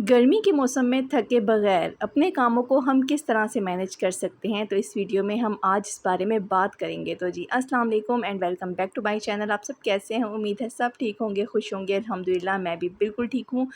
गर्मी के मौसम में थके बगैर अपने कामों को हम किस तरह से मैनेज कर सकते हैं, तो इस वीडियो में हम आज इस बारे में बात करेंगे। तो जी अस्सलाम वालेकुम and welcome back to my channel. आप सब कैसे हैं? उम्मीद है सब ठीक होंगे, खुश होंगे। अल्हम्दुलिल्लाह मैं भी बिल्कुल ठीक हूँ।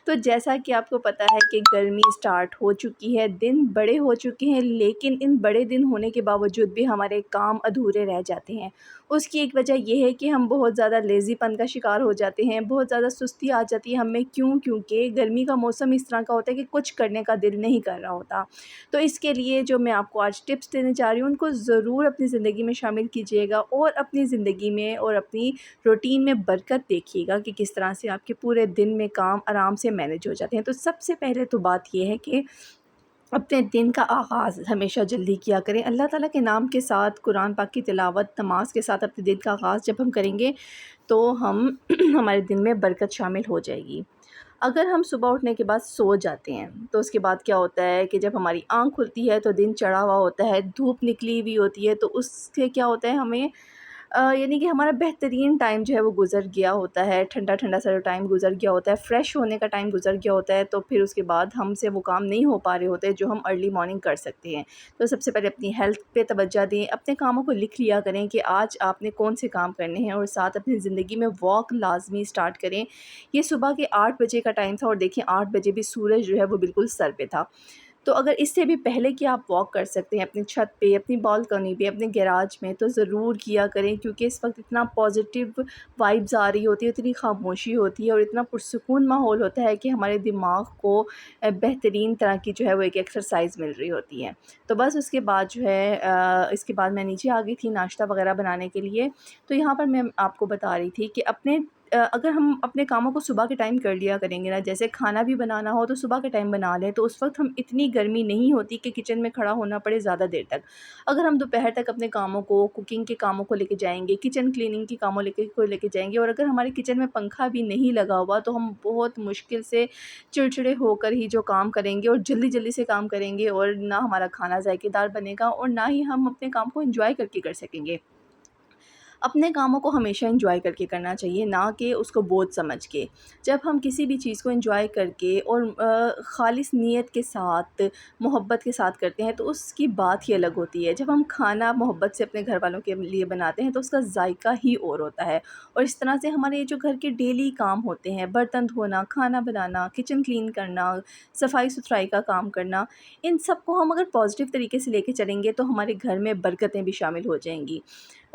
तो जैसा कि आपको पता है कि गर्मी स्टार्ट हो चुकी है, दिन बड़े हो चुके हैं, लेकिन इन बड़े दिन होने के बावजूद भी हमारे काम अधूरे रह जाते हैं। उसकी एक वजह ये है कि हम बहुत ज़्यादा लेज़ीपन का शिकार हो जाते हैं, बहुत ज़्यादा सुस्ती आ जाती है हमें। क्योंकि गर्मी का मौसम इस तरह का होता है कि कुछ करने का दिल नहीं कर रहा होता। तो इसके लिए जो मैं आपको आज टिप्स देने जा रही हूँ, उनको ज़रूर अपनी ज़िंदगी में शामिल कीजिएगा और अपनी ज़िंदगी में और अपनी रूटीन में बरकत देखिएगा कि किस तरह से आपके पूरे दिन में काम आराम से मैनेज हो जाते हैं। तो सबसे पहले तो बात ये है कि अपने दिन का आगाज़ हमेशा जल्दी किया करें। अल्लाह ताला के नाम के साथ, कुरान पाक की तिलावत, नमाज़ के साथ अपने दिन का आगाज़ जब हम करेंगे तो हम हमारे दिन में बरकत शामिल हो जाएगी। अगर हम सुबह उठने के बाद सो जाते हैं, तो उसके बाद क्या होता है कि जब हमारी आँख खुलती है तो दिन चढ़ा हुआ होता है, धूप निकली हुई होती है, तो उससे क्या होता है हमें यानी कि हमारा बेहतरीन टाइम जो है वो गुज़र गया होता है, ठंडा-ठंडा सा जो टाइम गुज़र गया होता है, फ्रेश होने का टाइम गुज़र गया होता है, तो फिर उसके बाद हमसे वो काम नहीं हो पा रहे होते जो हम अर्ली मॉर्निंग कर सकते हैं। तो सबसे पहले अपनी हेल्थ पे तवज्जो दें, अपने कामों को लिख लिया करें कि आज आपने कौन से काम करने हैं और साथ अपनी ज़िंदगी में वॉक लाज़मी स्टार्ट करें। ये सुबह के 8 बजे का टाइम था और देखिए 8 बजे भी सूरज जो है वो बिल्कुल सर पे था। तो अगर इससे भी पहले कि आप वॉक कर सकते हैं अपनी छत पे, अपनी बालकनी पे, अपने गैराज में, तो ज़रूर किया करें, क्योंकि इस वक्त इतना पॉजिटिव वाइब्स आ रही होती है, इतनी खामोशी होती है और इतना पुरसुकून माहौल होता है कि हमारे दिमाग को बेहतरीन तरह की जो है वो एक एक्सरसाइज मिल रही होती है। तो बस उसके बाद जो है इसके बाद मैं नीचे आ गई थी नाश्ता वगैरह बनाने के लिए। तो यहाँ पर मैं आपको बता रही थी कि अगर हम अपने कामों को सुबह के टाइम कर लिया करेंगे ना, जैसे खाना भी बनाना हो तो सुबह के टाइम बना लें, तो उस वक्त हम इतनी गर्मी नहीं होती कि किचन में खड़ा होना पड़े ज़्यादा देर तक। अगर हम दोपहर तक अपने कामों को, कुकिंग के कामों को लेके जाएँगे, किचन क्लीनिंग के कामों लेके जाएँगे और अगर हमारे किचन में पंखा भी नहीं लगा हुआ, तो हम बहुत मुश्किल से चिड़चिड़े होकर ही जो काम करेंगे और जल्दी-जल्दी से काम करेंगे और ना हमारा खाना ज़ायकेदार बनेगा और ना ही हम अपने काम को एन्जॉय करके कर सकेंगे। अपने कामों को हमेशा एंजॉय करके करना चाहिए, ना कि उसको बोझ समझ के। जब हम किसी भी चीज़ को एंजॉय करके और ख़ालिस नीयत के साथ, मोहब्बत के साथ करते हैं, तो उसकी बात ही अलग होती है। जब हम खाना मोहब्बत से अपने घर वालों के लिए बनाते हैं तो उसका ज़ायका ही और होता है। और इस तरह से हमारे ये जो घर के डेली काम होते हैं, बर्तन धोना, खाना बनाना, किचन क्लीन करना, सफाई-सुथराई का काम करना, इन सब को हम अगर पॉज़िटिव तरीके से लेके चलेंगे तो हमारे घर में बरकतें भी शामिल हो जाएँगी।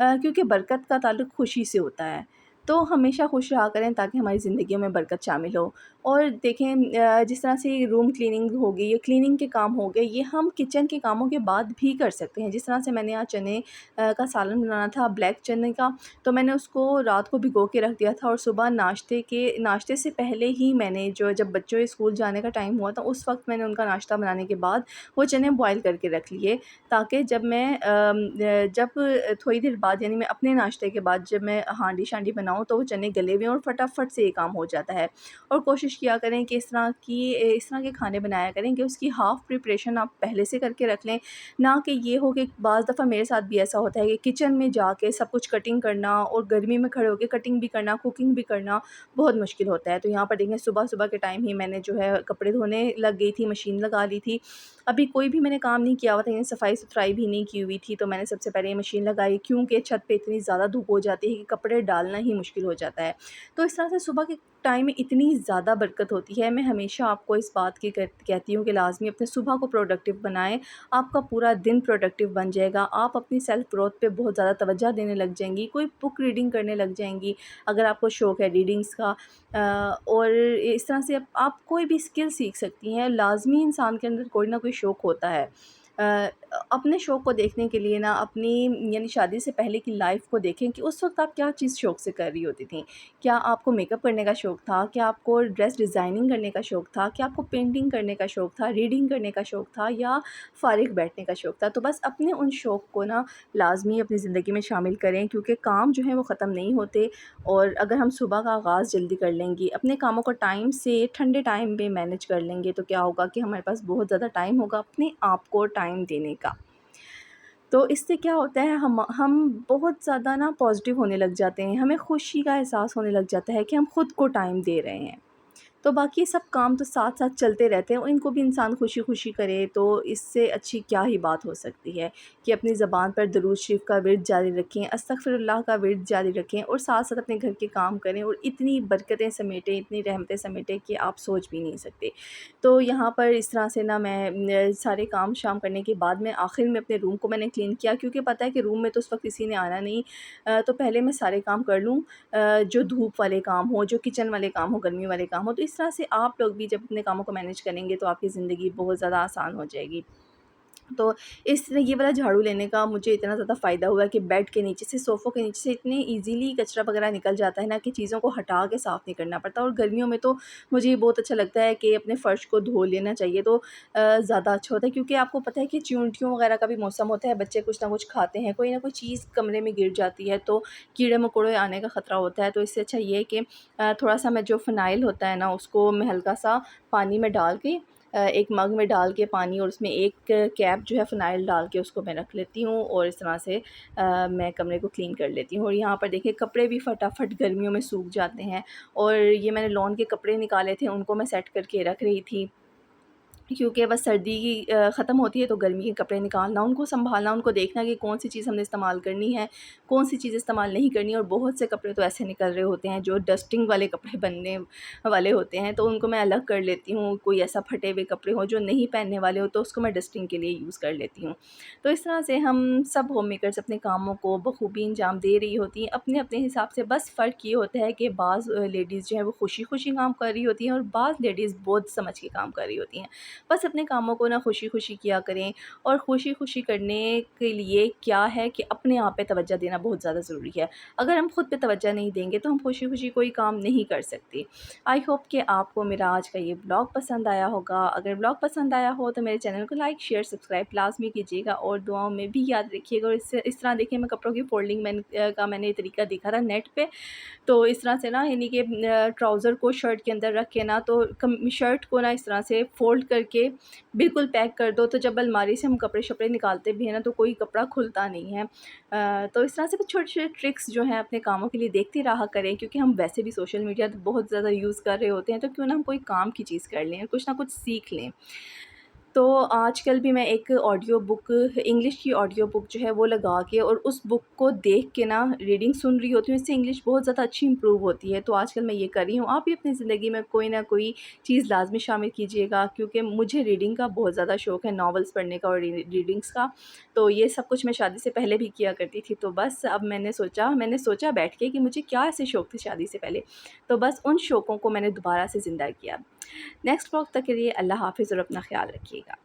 क्योंकि बरकत का ताल्लुक़ खुशी से होता है। तो हमेशा खुश रहा करें ताकि हमारी ज़िंदगियों में बरकत शामिल हो। और देखें जिस तरह से रूम क्लीनिंग हो गई या क्लीनिंग के काम हो गए, ये हम किचन के कामों के बाद भी कर सकते हैं। जिस तरह से मैंने आज चने का सालन बनाना था, ब्लैक चने का, तो मैंने उसको रात को भिगो के रख दिया था और सुबह नाश्ते से पहले ही मैंने जो जब बच्चों के स्कूल जाने का टाइम हुआ था, उस वक़्त मैंने उनका नाश्ता बनाने के बाद वो चने बॉयल करके रख लिए, ताकि जब थोड़ी देर बाद, यानी मैं अपने नाश्ते के बाद जब मैं हांडी-शांडी बनाऊँ तो वो चने गले हुए हैं और फटाफट से ये काम हो जाता है। और कोशिश किया करें कि इस तरह के खाने बनाया करें कि उसकी हाफ़ प्रिपरेशन आप पहले से करके रख लें। ना कि ये हो कि बाज़ दफ़ा मेरे साथ भी ऐसा होता है कि किचन में जाके सब कुछ कटिंग करना और गर्मी में खड़े होके कटिंग भी करना, कुकिंग भी करना बहुत मुश्किल होता है। तो यहाँ पर देखें सुबह-सुबह के टाइम ही मैंने जो है कपड़े धोने लग गई थी, मशीन लगा ली थी। अभी कोई भी मैंने काम नहीं किया हुआ था, यानी सफाई-सुथराई भी नहीं की हुई थी, तो मैंने सबसे पहले ये मशीन लगाई, क्योंकि छत पे इतनी ज़्यादा धूप हो जाती है कि कपड़े डालना ही मुश्किल हो जाता है। तो इस तरह से सुबह के टाइम में इतनी ज़्यादा बरकत होती है। मैं हमेशा आपको इस बात की कहती हूँ कि लाज़मी अपने सुबह को प्रोडक्टिव बनाएँ, आपका पूरा दिन प्रोडक्टिव बन जाएगा। आप अपनी सेल्फ ग्रोथ पे बहुत ज़्यादा तवज्जो देने लग जाएँगी, कोई बुक रीडिंग करने लग जाएँगी, अगर आपको शौक़ है रीडिंग्स का। और इस तरह से आप कोई भी स्किल सीख सकती हैं। लाज़मी इंसान के अंदर कोई ना कोई शौक़ होता है। अ, अपने शौक़ को देखने के लिए ना अपनी, यानी शादी से पहले की लाइफ़ को देखें कि उस वक़्त आप क्या चीज़ शौक़ से कर रही होती थीं। क्या आपको मेकअप करने का शौक़ था? क्या आपको ड्रेस डिज़ाइनिंग करने का शौक़ था? क्या आपको पेंटिंग करने का शौक़ था? रीडिंग करने का शौक़ था? या फ़ारिग बैठने का शौक़ था? तो बस अपने उन शौक़ को ना लाज़मी अपनी ज़िंदगी में शामिल करें, क्योंकि काम जो है वो ख़त्म नहीं होते। और अगर हम सुबह का आगाज़ जल्दी कर लेंगे, अपने कामों को टाइम से ठंडे टाइम पे मैनेज कर लेंगे, तो क्या होगा कि हमारे पास बहुत ज़्यादा टाइम होगा अपने आप को टाइम देने का। तो इससे क्या होता है, हम बहुत ज़्यादा ना पॉज़िटिव होने लग जाते हैं, हमें खुशी का एहसास होने लग जाता है कि हम खुद को टाइम दे रहे हैं। तो बाकी सब काम तो साथ-साथ चलते रहते हैं और इनको भी इंसान खुशी-खुशी करे तो इससे अच्छी क्या ही बात हो सकती है कि अपनी ज़बान पर दरूद शरीफ का विर्द जारी रखें, अस्तगफिरुल्लाह का विर्द जारी रखें और साथ-साथ अपने घर के काम करें और इतनी बरकतें समेटें, इतनी रहमतें समेटें कि आप सोच भी नहीं सकते। तो यहाँ पर इस तरह से ना मैं सारे काम शाम करने के बाद में आखिर में अपने रूम को मैंने क्लीन किया, क्योंकि पता है कि रूम में तो उस वक़्त किसी ने आना नहीं। तो पहले मैं सारे काम कर लूँ, जो धूप वाले काम हो, जो किचन वाले काम हो, गर्मी वाले काम हो। तो इस तरह से आप लोग भी जब अपने कामों को मैनेज करेंगे तो आपकी ज़िंदगी बहुत ज़्यादा आसान हो जाएगी। तो ये वाला झाड़ू लेने का मुझे इतना ज़्यादा फ़ायदा हुआ कि बेड के नीचे से, सोफ़ों के नीचे से इतने ईज़िली कचरा वगैरह निकल जाता है ना कि चीज़ों को हटा के साफ़ नहीं करना पड़ता। और गर्मियों में तो मुझे ये बहुत अच्छा लगता है कि अपने फ़र्श को धो लेना चाहिए, तो ज़्यादा अच्छा होता है, क्योंकि आपको पता है कि चींटियों वगैरह का भी मौसम होता है, बच्चे कुछ ना कुछ खाते हैं, कोई ना कोई चीज़ कमरे में गिर जाती है तो कीड़े-मकोड़े आने का ख़तरा होता है। तो इससे अच्छा ये है कि थोड़ा-सा मैं जो फ़िनाइल होता है ना उसको मैं हल्का-सा पानी में डाल के, एक मग में डाल के पानी और उसमें एक कैप जो है फ़िनाइल डाल के उसको मैं रख लेती हूँ और इस तरह से मैं कमरे को क्लीन कर लेती हूँ। और यहाँ पर देखिए कपड़े भी फटाफट गर्मियों में सूख जाते हैं और ये मैंने लॉन के कपड़े निकाले थे, उनको मैं सेट करके रख रही थी। क्योंकि बस सर्दी की ख़त्म होती है तो गर्मी के कपड़े निकालना, उनको सँभालना, उनको देखना कि कौन-सी चीज़ हमने इस्तेमाल करनी है, कौन-सी चीज़ इस्तेमाल नहीं करनी है। और बहुत से कपड़े तो ऐसे निकल रहे होते हैं जो डस्टिंग वाले कपड़े बनने वाले होते हैं, तो उनको मैं अलग कर लेती हूँ। कोई ऐसा फटे हुए कपड़े हों जो नहीं पहनने वाले हो तो उसको मैं डस्टिंग के लिए यूज़ कर लेती हूँ। तो इस तरह से हम सब होम मेकर्स अपने कामों को बखूबी अंजाम दे रही होती हैं अपने-अपने हिसाब से। बस फ़र्क ये होता है कि बाज़ लेडीज़ जो हैं वो खुशी-खुशी काम कर रही होती हैं और बाज़ लेडीज़ बहुत समझ के काम कर रही होती हैं। बस अपने कामों को ना खुशी-खुशी किया करें। और खुशी-खुशी करने के लिए क्या है कि अपने आप पे तवज्जो देना बहुत ज़्यादा ज़रूरी है। अगर हम खुद पे तवज्जो नहीं देंगे तो हम खुशी-खुशी कोई काम नहीं कर सकते। आई होप कि आपको मेरा आज का ये ब्लॉग पसंद आया होगा। अगर ब्लॉग पसंद आया हो तो मेरे चैनल को लाइक, शेयर, सब्सक्राइब लाज़मी कीजिएगा और दुआओं में भी याद रखिएगा। और इस तरह देखिए मैं कपड़ों की फ़ोल्डिंग का मैंने तरीका देखा था नेट पे। तो इस तरह से ना यानी कि ट्राउज़र को शर्ट के अंदर रख के ना तो शर्ट को ना इस तरह से फ़ोल्ड करके बिल्कुल पैक कर दो, तो जब अलमारी से हम कपड़े-शपड़े निकालते भी हैं ना तो कोई कपड़ा खुलता नहीं है। तो इस तरह से कुछ छोटे-छोटे ट्रिक्स जो हैं अपने कामों के लिए देखते रहा करें, क्योंकि हम वैसे भी सोशल मीडिया तो बहुत ज़्यादा यूज़ कर रहे होते हैं, तो क्यों ना हम कोई काम की चीज़ कर लें, कुछ ना कुछ सीख लें। तो आजकल भी मैं एक ऑडियो बुक, इंग्लिश की ऑडियो बुक जो है वो लगा के और उस बुक को देख के ना रीडिंग सुन रही होती हूँ, इससे इंग्लिश बहुत ज़्यादा अच्छी इम्प्रूव होती है। तो आजकल मैं ये कर रही हूँ, आप भी अपनी ज़िंदगी में कोई ना कोई चीज़ लाज़मी शामिल कीजिएगा, क्योंकि मुझे रीडिंग का बहुत ज़्यादा शौक है, नॉवेल्स पढ़ने का और रीडिंग्स का। तो ये सब कुछ मैं शादी से पहले भी किया करती थी, तो बस अब मैंने सोचा बैठ के कि मुझे क्या ऐसे शौक थे शादी से पहले, तो बस उन शौकों को मैंने दोबारा से ज़िंदा किया। नेक्स्ट व्लॉग तक के लिए अल्लाह हाफ़िज़ और अपना ख़्याल रखिएगा।